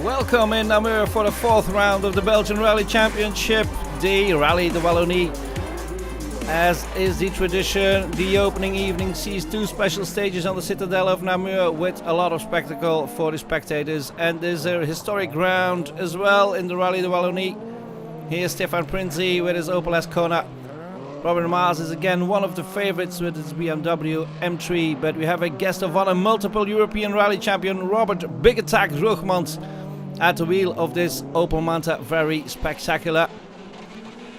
Welcome in Namur for the fourth round of the Belgian Rally Championship, the Rallye de Wallonie. As is the tradition, the opening evening sees two special stages on the Citadel of Namur with a lot of spectacle for the spectators, and there's a historic ground as well in the Rallye de Wallonie. Here's Stefan Prinzi with his Opel Ascona. Robin Maas is again one of the favorites with his BMW M3, but we have a guest of honor, multiple European rally champion Robert Big Attack Roegmans at the wheel of this Opel Manta, very spectacular.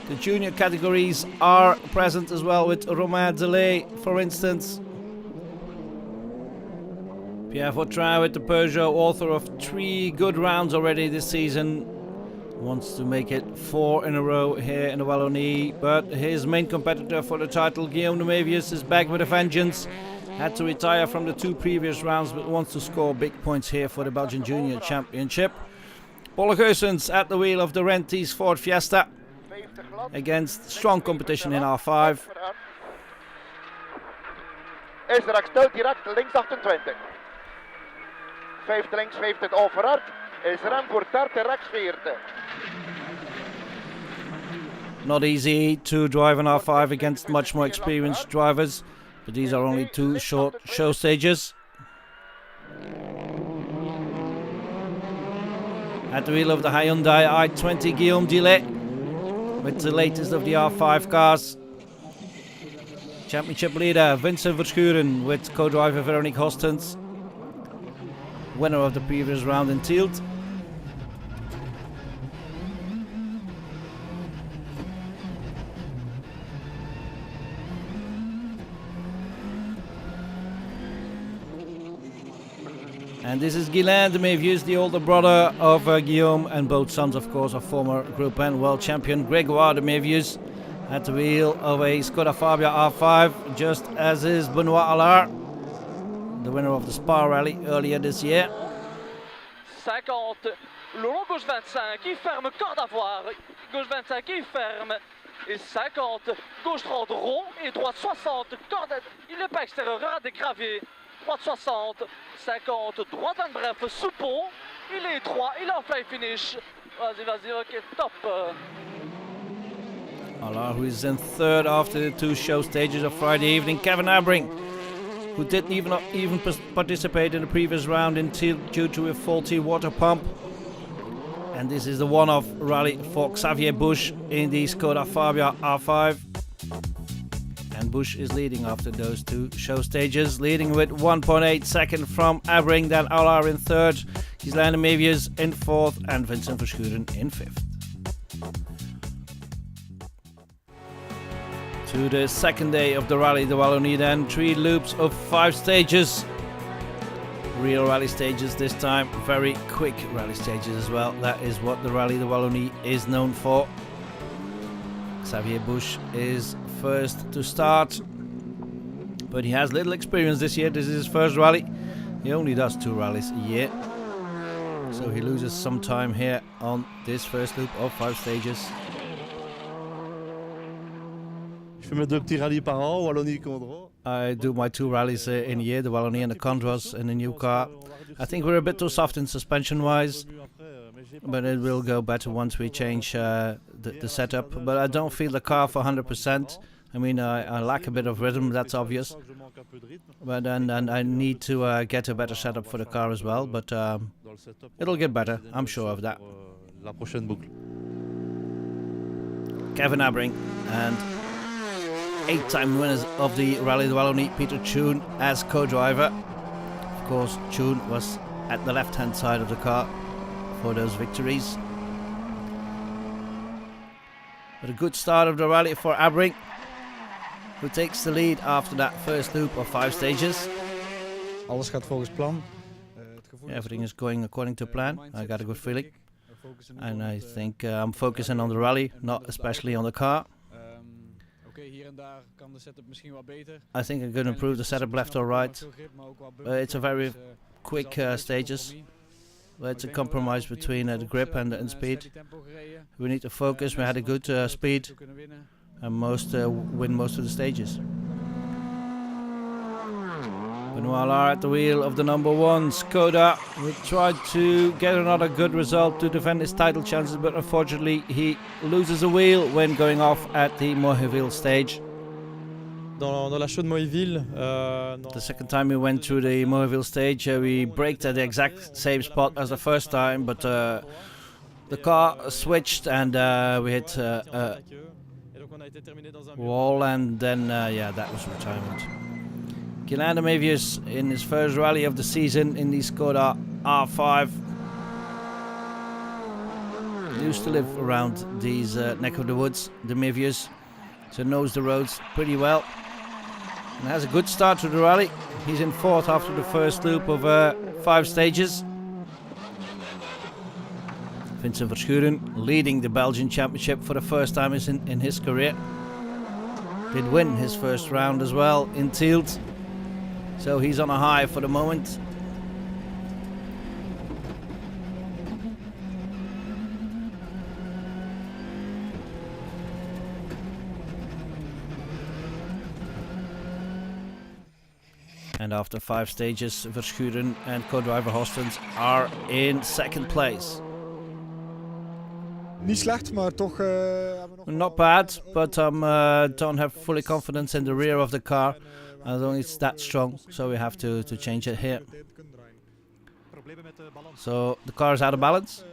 The junior categories are present as well with Romain Delay, for instance. Pierre Vautrin with the Peugeot, author of 3 good rounds already this season, wants to make it 4 in a row here in the Wallonie, but his main competitor for the title, Guillaume de Mévius, is back with a vengeance. Had to retire from the 2 previous rounds, but wants to score big points here for the Belgian Junior Championship. Paul Geusens at the wheel of the Renties Ford Fiesta against strong competition in R5. Is rechtstelt direct links 28. Vijfde links, vijfde het overhard. Is rem voor derde rechts vierde. Not easy to drive an R5 against much more experienced drivers, but these are only 2 short show stages. At the wheel of the Hyundai i20, Guillaume Dillet with the latest of the R5 cars. Championship leader Vincent Verschuren with co-driver Veronique Hostens, winner of the previous round in Tielt. And this is Guylain de Mévius, the older brother of Guillaume, and both sons, of course, of former Group N world champion Grégoire de Mévius at the wheel of a Skoda Fabia R5, just as is Benoit Allard, the winner of the Spa Rally earlier this year. 50, le long gauche 25, il ferme, corde à voir, gauche 25, il ferme, et 50, gauche 30, rond, et droite 60, corde, il n'est pas extérieur, ras des graviers, droite 60, 50, droite en bref, sous pont, il est étroit, il est en fly finish, vas-y, ok, top. Allard, who is in third after the 2 show stages of Friday evening. Kevin Abring, who didn't even participate in the previous round in due to a faulty water pump. And this is the one-off rally for Xavier Busch in the Skoda Fabia R5. And Busch is leading after those 2 show stages, leading with 1.8 seconds from Abring, then Allard in third, Guylain de Mévius in fourth, and Vincent Verschuren in fifth. To the second day of the Rallye de Wallonie then, 3 loops of 5 stages. Real rally stages this time, very quick rally stages as well. That is what the Rallye de Wallonie is known for. Xavier Busch is first to start, but he has little experience this year. This is his first rally. He only does 2 rallies a year, so he loses some time here on this first loop of 5 stages. I do my 2 rallies in a year, the Wallonie and the Condros in a new car. I think we're a bit too soft in suspension wise, but it will go better once we change the setup. But I don't feel the car for 100%. I mean, I lack a bit of rhythm, that's obvious. But then I need to get a better setup for the car as well. But it'll get better, I'm sure of that. Kevin Abring and 8-time winners of the Rallye de Wallonie, Peter Choon as co-driver. Of course, Choon was at the left-hand side of the car for those victories. But a good start of the rally for Abring, who takes the lead after that first loop of 5 stages. Alles gaat volgens plan. Everything is going according to plan. I got a good feeling. And I think I'm focusing on the rally, not especially on the car. I think I'm going to improve the setup left or right. It's a very quick stages. It's a compromise between the grip and speed. We need to focus. We had a good speed and win most of the stages. Benoit are at the wheel of the number 1 Skoda. We tried to get another good result to defend his title chances, but unfortunately he loses a wheel when going off at the Moheville stage. Dans la chaude Moheville, The second time we went through the Moheville stage, we braked at the exact same spot as the first time, but the car switched and we hit a wall, and then yeah, that was retirement. Guylain de Mévius in his first rally of the season in the Skoda R5. He used to live around these neck of the woods, the Mévius, so knows the roads pretty well. And has a good start to the rally. He's in 4th after the first loop of 5 stages. Vincent Verschuren leading the Belgian Championship for the first time in his career. Did win his first round as well in Tielt. So he's on a high for the moment. And after 5 stages, Verschuren and co-driver Hostens are in 2nd place. niet slecht, maar toch... Not bad, but I don't have fully confidence in the rear of the car. I don't think it's that strong, so we have to change it here. So the car is out of balance?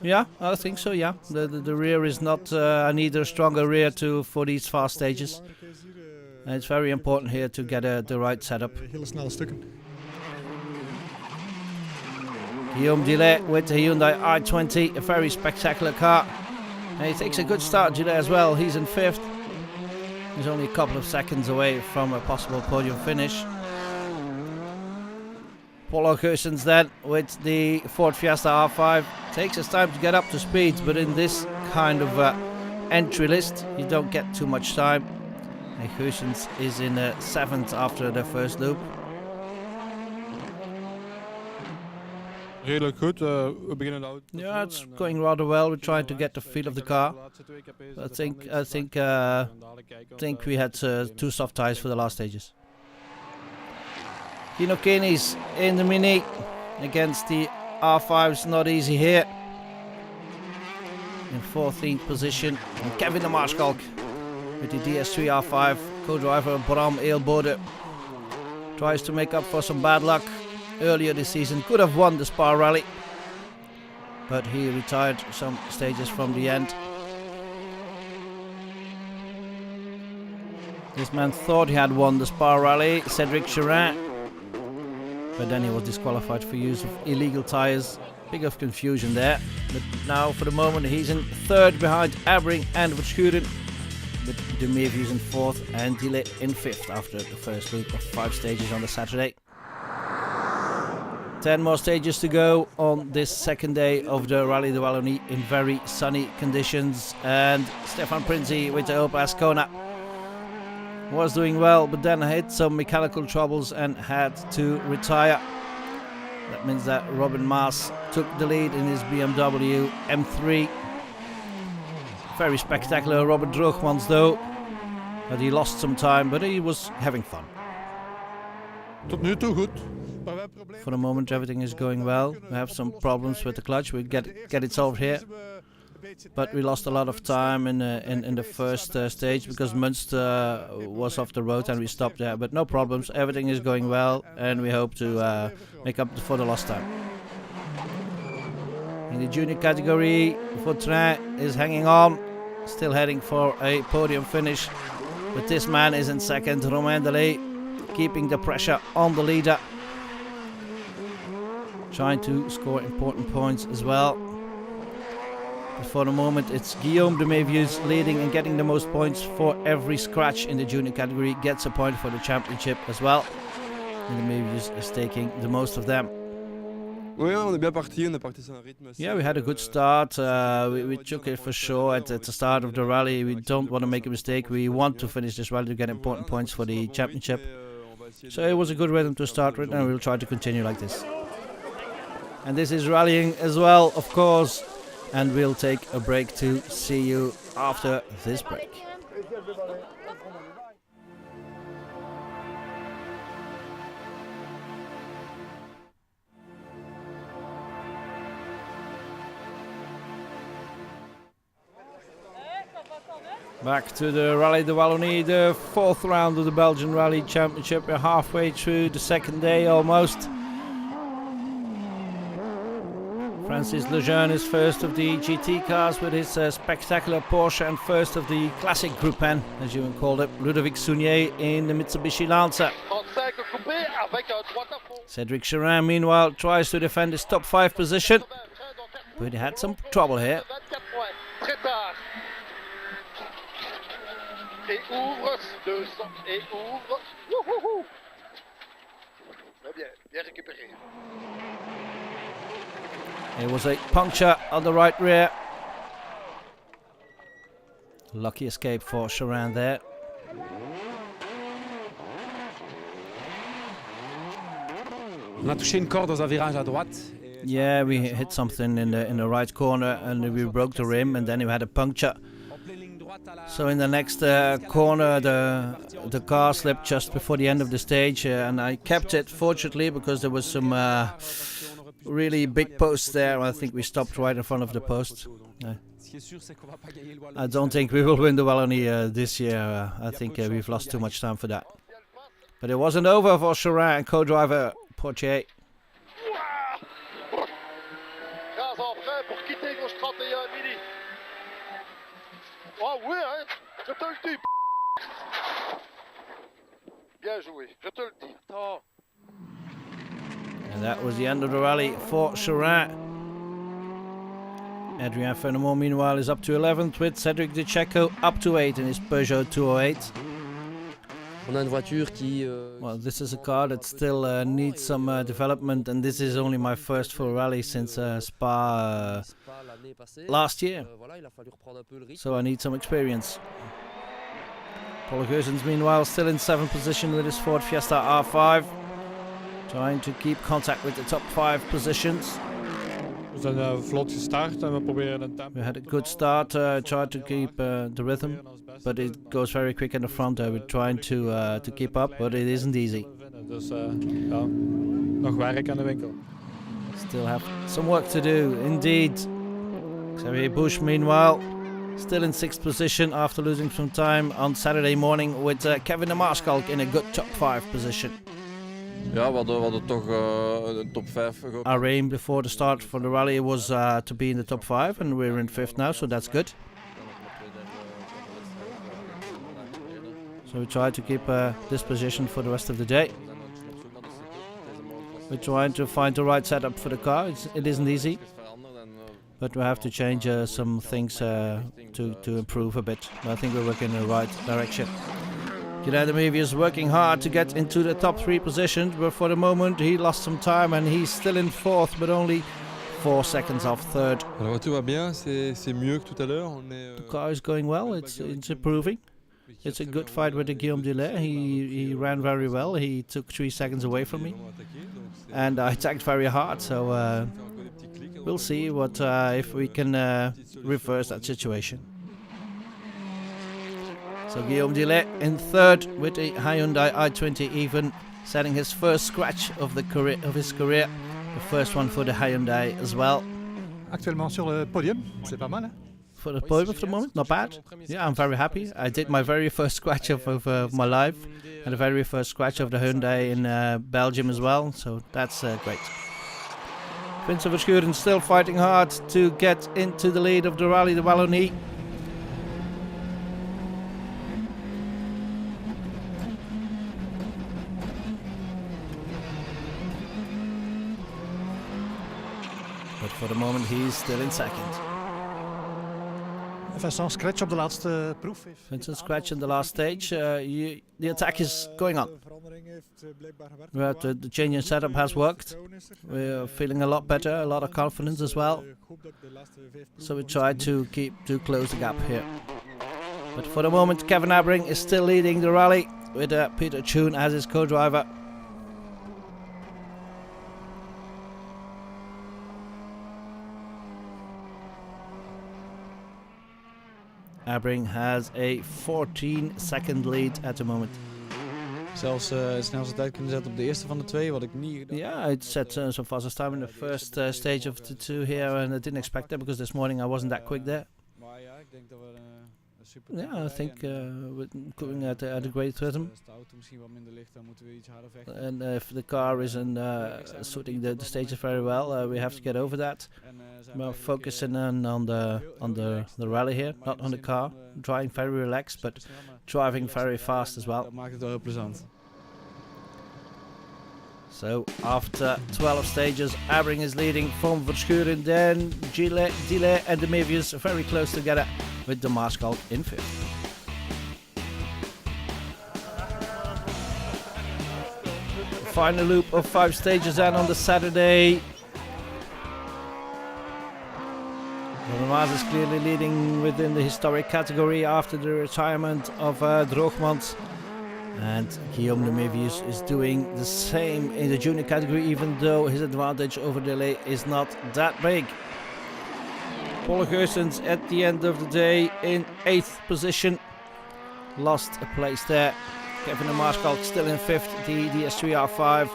Yeah, I think so, yeah. The rear is not... I need a stronger rear for these fast stages. And it's very important here to get the right setup. Hele snelle stukken. Guillaume Dillet with the Hyundai i20, a very spectacular car. And he takes a good start, Dillet, as well. He's in 5th. He's only a couple of seconds away from a possible podium finish. Paul Goossens then with the Ford Fiesta R5. Takes his time to get up to speed, but in this kind of entry list, you don't get too much time. And Goossens is in 7th after the first loop. Redelijk goed. We beginnen out. Yeah, it's going rather well. We're trying to get the feel of the car. I think we had 2 soft tires for the last stages. Kino Keeney's in the Mini against the R5's not easy here. In 14th position, and Kevin de Maarschalk with the DS3 R5. Co-driver Bram Eelbode tries to make up for some bad luck earlier this season. Could have won the Spa Rally, but he retired some stages from the end. This man thought he had won the Spa Rally, Cédric Cherin, but then he was disqualified for use of illegal tyres. Big of confusion there, but now for the moment he's in 3rd behind Abbring and Verschuren, with de Mévius in 4th and Dillet in 5th after the first loop of 5 stages on the Saturday. 10 more stages to go on this 2nd day of the Rallye de Wallonie in very sunny conditions, and Stefan Prinzi with the Opel Ascona was doing well, but then hit some mechanical troubles and had to retire. That means that Robin Maas took the lead in his BMW M3. Very spectacular Robert Droogmans though, but he lost some time, but he was having fun. Tot nu toe goed. For the moment everything is going well. We have some problems with the clutch. We get it solved here. But we lost a lot of time in the first stage because Munster was off the road and we stopped there. But no problems. Everything is going well and we hope to make up for the lost time. In the junior category, Vautrin is hanging on. Still heading for a podium finish. But this man is in 2nd. Romain Delay keeping the pressure on the leader. Trying to score important points as well. But for the moment it's Guillaume de Mévius leading and getting the most points. For every scratch in the junior category gets a point for the championship as well. And de Mévius is taking the most of them. Yeah, we had a good start. We took it for sure at the start of the rally. We don't want to make a mistake. We want to finish this rally to get important points for the championship. So it was a good rhythm to start with, and we'll try to continue like this. And this is rallying as well, of course. And we'll take a break to see you after this break. Back to the Rallye de Wallonie, the fourth round of the Belgian Rally Championship. We're halfway through the second day almost. Francis Lejeune is first of the GT cars with his spectacular Porsche, and first of the classic Group N, as you called it, Ludovic Sounier in the Mitsubishi Lancer. Cedric Cherin, meanwhile, tries to defend his top 5 position, but he had some trouble here. Et ouvre, 200, et ouvre. Wouhouhou. Bien, bien récupéré. There was a puncture on the right rear. Lucky escape for Cherin there. On a touché une corde dans un virage à droite. Yeah, we hit something in the right corner and we broke the rim, and then we had a puncture. So in the next corner the car slipped just before the end of the stage, and I kept it fortunately because there was some really big posts there. I think we stopped right in front of the post. I don't think we will win the Wallonie this year. I think we've lost too much time for that. But it wasn't over for Cherin and co-driver Portier. Ah oui, hein, je te le dis. Bien joué, je te le dis. Oh. And that was the end of the rally for Cherin. Adrien Fenimore meanwhile is up to 11th with Cedric De Checo up to 8 in his Peugeot 208. On a une voiture qui Well, this is a car that still needs some development, and this is only my first full rally since Spa last year, so I need some experience. Paul Gersens meanwhile still in 7th position with his Ford Fiesta R5, trying to keep contact with the top 5 positions. We zijn vlot gestart en we proberen een tempo. We had a good start, tried to keep the rhythm, but it goes very quick in the front. We're trying to keep up, but it isn't easy. Dus ja, nog werk aan de winkel. Still have some work to do, indeed. Xavier Busch meanwhile still in 6th position after losing some time on Saturday morning with Kevin de Maarschalk in a good top 5 position. Ja, we hadden toch een top 5 gehoopt. Our aim before the start for the rally was to be in the top 5, and we're in 5th now, so that's good. So we try to keep this position for the rest of the day. We're trying to find the right setup for the car. It isn't easy, but we have to change some things to improve a bit. I think we're working in the right direction. Gilles de Meeuwis is working hard to get into the top 3 positions, but for the moment he lost some time and he's still in 4th, but only 4 seconds off 3rd. La voiture va bien, c'est mieux que tout à l'heure. The car is going well, it's improving. It's a good fight with the Guillaume Delay. He ran very well. He took 3 seconds away from me, and I attacked very hard. So we'll see what if we can reverse that situation. So Guillaume Delay in 3rd with a Hyundai i20, even setting his first scratch of his career. The first one for the Hyundai as well. Actuellement sur le podium, c'est pas mal, hein? For the podium for the moment, not bad. Yeah, I'm very happy. I did my very first scratch of my life, and the very first scratch of the Hyundai in Belgium as well, so that's great. Vincent Verschuren still fighting hard to get into the lead of the Rallye de Wallonie. But for the moment he's still in 2nd. Vincent scratch op de laatste proef. Vincent scratch in the last stage. The attack is going on. But the change in setup has worked. We're feeling a lot better, a lot of confidence as well. So we try to close the gap here. But for the moment, Kevin Abring is still leading the rally with Peter Choon as his co-driver. Abring has a 14-second lead at the moment. Zelfs het snelste tijd kunnen zetten op de eerste van de 2, wat ik niet gedaan. Yeah, I set some fastest time in the first stage of the 2 here, and I didn't expect that because this morning I wasn't that quick there. Maar ja, ik denk dat we een Yeah, I think we're going at a great rhythm. And if the car isn't suiting the stages very well, we have to get over that. We're focusing on the rally here, not on the car. Driving very relaxed, but driving very fast as well. Dat maakt het wel heel plezant. So after 12 stages, Abbring is leading from Verschuren, then Dile and the Mevius very close together with the Maarschalk in 5th. Final loop of 5 stages and on the Saturday. Maas is clearly leading within the historic category after the retirement of Droogmans. And Guillaume de Mevius is doing the same in the junior category, even though his advantage over Delay is not that big. Paul Geusens at the end of the day in 8th position. Lost a place there. Kevin de Maarschalk still in 5th. The DS3 R5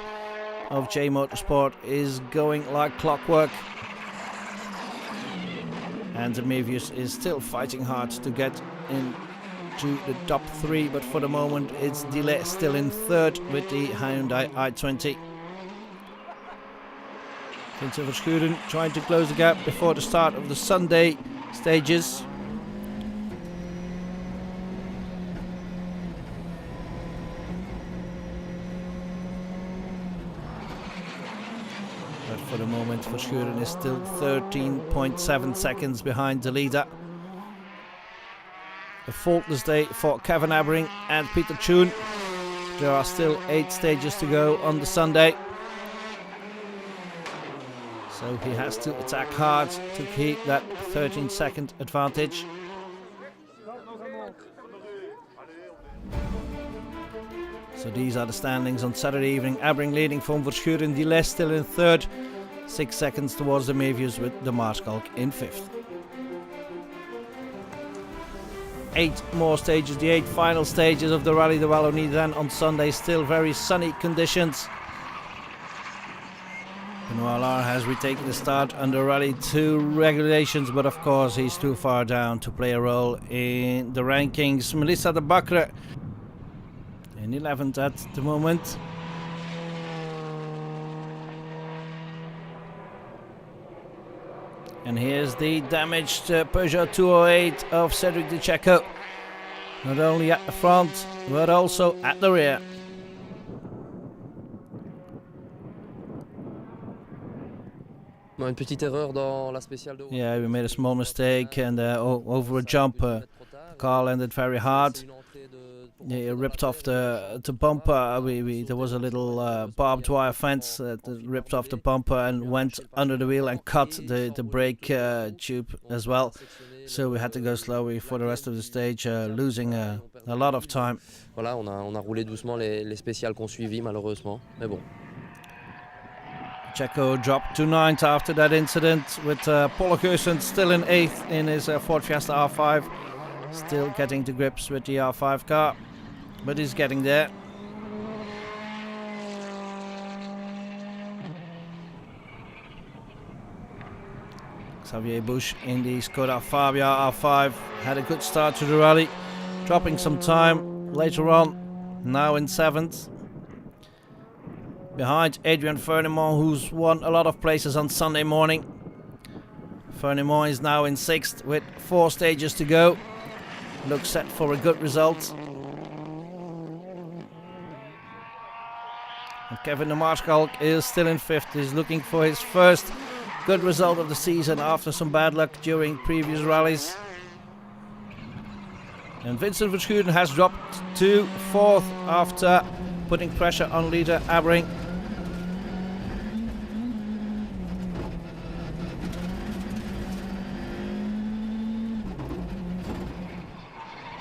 of J Motorsport is going like clockwork. And de Mevius is still fighting hard to get into the top 3, but for the moment it's Delay still in 3rd with the Hyundai i20. Vincent Verschuren trying to close the gap before the start of the Sunday stages. But for the moment Verschuren is still 13.7 seconds behind the leader. A faultless day for Kevin Abbring and Peter Choon. There are still 8 stages to go on the Sunday. So he has to attack hard to keep that 13-second advantage. So these are the standings on Saturday evening. Abbring leading from Verschuren, Delay still in 3rd. 6 seconds towards the Mevius with the Maarschalk in 5th. 8 more stages, the 8 final stages of the Rallye de Wallonie then on Sunday. Still very sunny conditions. Benoit Lahr has retaken the start under Rally 2 regulations, but of course he's too far down to play a role in the rankings. Melissa de Bakkere in 11th at the moment. And here's the damaged Peugeot 208 of Cedric De Checo. Not only at the front, but also at the rear. Une petite erreur dans la spéciale de... Yeah, we made a small mistake and over a jump, the car landed very hard. Yeah, it ripped off the bumper. There was a little barbed wire fence that ripped off the bumper and went under the wheel and cut the brake tube as well. So we had to go slowly for the rest of the stage, losing a lot of time. Voilà, on a roulé doucement les spéciales qu'on suivit malheureusement, mais bon. Checo dropped to 9th after that incident, with Paul Geusens still in 8th in his Ford Fiesta R5. Still getting to grips with the R5 car, but he's getting there. Xavier Busch in the Skoda Fabia R5 had a good start to the rally, dropping some time later on, now in 7th. Behind Adrian Fernimont, who's won a lot of places on Sunday morning. Fernimont is now in 6th with 4 stages to go. Looks set for a good result. And Kevin de Maarschalk is still in 5th. He's looking for his first good result of the season after some bad luck during previous rallies. And Vincent Verschuren has dropped to 4th after putting pressure on leader Abbring.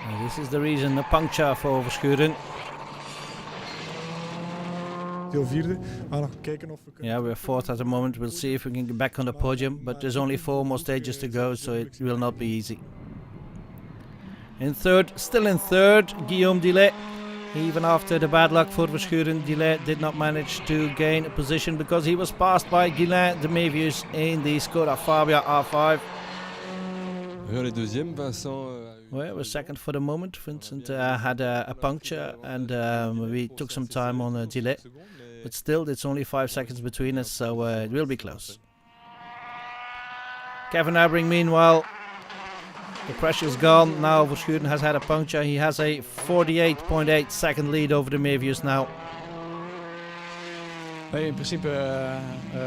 And this is the reason, a puncture for Verschuren. Yeah, we're 4th at the moment. We'll see if we can get back on the podium, but there's only 4 more stages to go, so it will not be easy. In 3rd, still in 3rd, Guillaume Delay. Even after the bad luck for Verschuren, Delay did not manage to gain a position because he was passed by Guilain de Mevius in the Skoda Fabia R5. Well, we're second for the moment. Vincent had a puncture and we took some time on a delay. But still, it's only 5 seconds between us, so it will be close. Kevin Abring, meanwhile, the pressure's gone. Now Verschuren has had a puncture. He has a 48.8 second lead over the Mevius now. Nee, in principe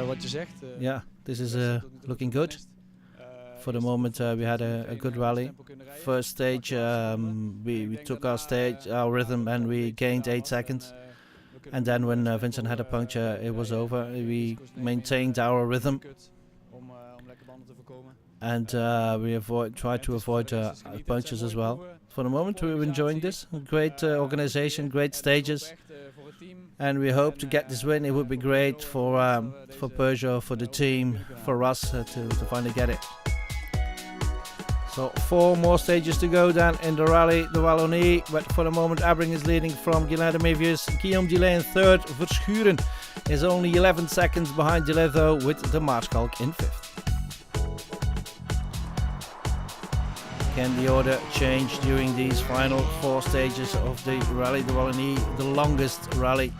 wat je zegt. Yeah, this is looking good. For the moment, we had a good rally. First stage, we took our rhythm, and we gained 8 seconds. And then when Vincent had a puncture, it was over. We maintained our rhythm, and we tried to avoid punctures as well. For the moment, we're enjoying this. Great organization, great stages, and we hope to get this win. It would be great for Peugeot, for the team, for us to finally get it. So 4 more stages to go then in the Rally de Wallonie, but for the moment Abring is leading from Guillain de Mevius. Guillaume Delay in 3rd, Verschuren is only 11 seconds behind Delay though, with the Maarschalk in 5th. Can the order change during these final 4 stages of the Rally de Wallonie, the longest rally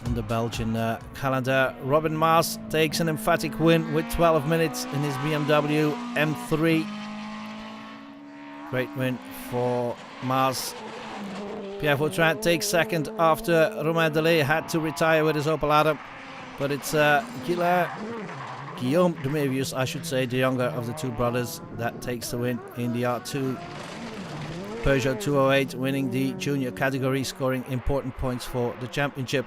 on the Belgian calendar? Robin Maas takes an emphatic win with 12 minutes in his BMW M3. Great win for Maas. Pierre Vautrin takes second after Romain Delay had to retire with his Opel Adam. But it's Guillaume de Mevius, I should say, the younger of the 2 brothers, that takes the win in the R2 Peugeot 208, winning the junior category, scoring important points for the championship.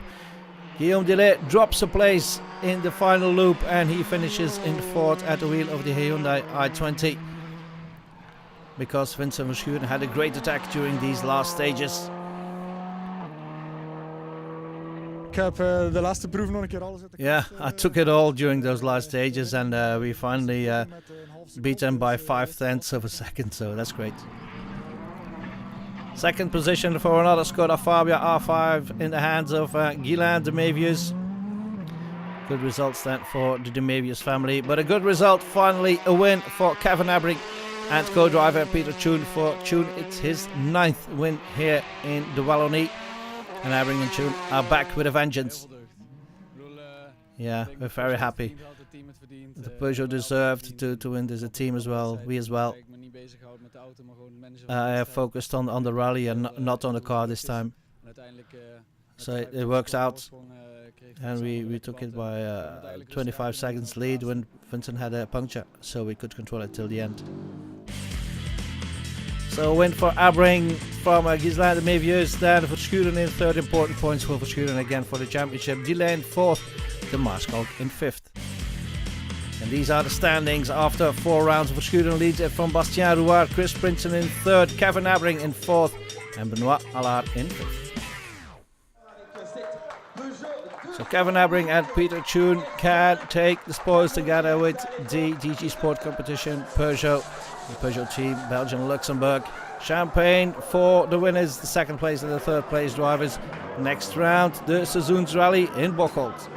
Guillaume Delay drops a place in the final loop and he finishes in 4th at the wheel of the Hyundai i20. Because Vincent Verschuren had a great attack during these last stages. Ik heb de laatste proef nog een keer alles uit de Yeah, I took it all during those last stages, and we finally beat them by 5/10 of a second, so that's great. Second position for another Skoda Fabia R5 in the hands of Guillain de Mevius. Good results then for the de Mevius family, but a good result, finally a win for Kevin Abring and co-driver Peter Choon. For Choon, it's his 9th win here in the Wallonie. And Abring and Choon are back with a vengeance. Yeah, we're very happy. The Peugeot deserved to win as a team as well, we as well. Focused on the rally and not on the car this time. So it works out. And we took it by 25 seconds lead when Vincent had a puncture, so we could control it till the end. So a win for Abring from Guillain de Mevius, then Verschuren in 3rd, important points for Verschuren again for the championship. Delay in 4th, the Maarschalk in 5th. And these are the standings after 4 rounds. Verschuren leads it from Bastien Rouard, Chris Prinsen in 3rd, Kevin Abring in 4th, and Benoit Allard in 5th. So Kevin Abring and Peter Choon can take the spoils together with the DG Sport competition, Peugeot. The Peugeot team, Belgium, Luxembourg. Champagne for the winners, the 2nd place and the 3rd place drivers. Next round, the Seizoensrally in Bocholt.